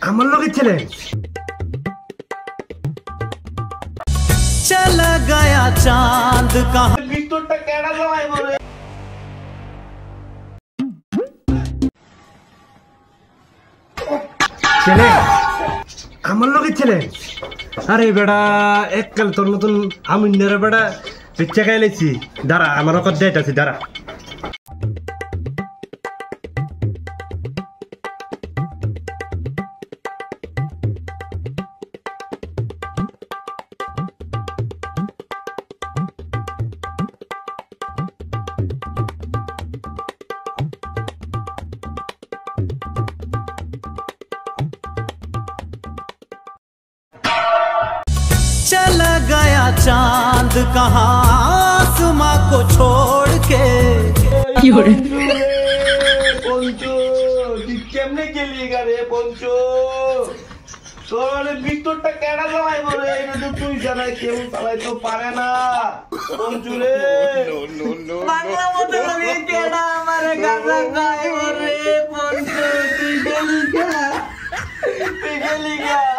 আমার লোকের ছেলে चला गया चांद कहाँ ভিতরটা কেডা জ্বালাই বলে ছেলে আমার লোকের ছেলে আরে বেড়া এককাল তোর নতুন আমি নেরে বেড়া পিচ্ছা খাই লেছি দাঁড়া আমার ওপর ডেট আছে দাঁড়া चला गया चांद कहाँ आसमां को छोड़ के পঞ্চু তুই কেমনে গেলি গারে পঞ্চু তোর ভিতরটা কেডা জ্বালাই বলে এটা তো তুই জানাই কেউ চালাই তো পারে না পঞ্চু রে বাংলা মতো লাগে কেডা আমারে গাজা খায় রে পঞ্চু তুই গেলি গা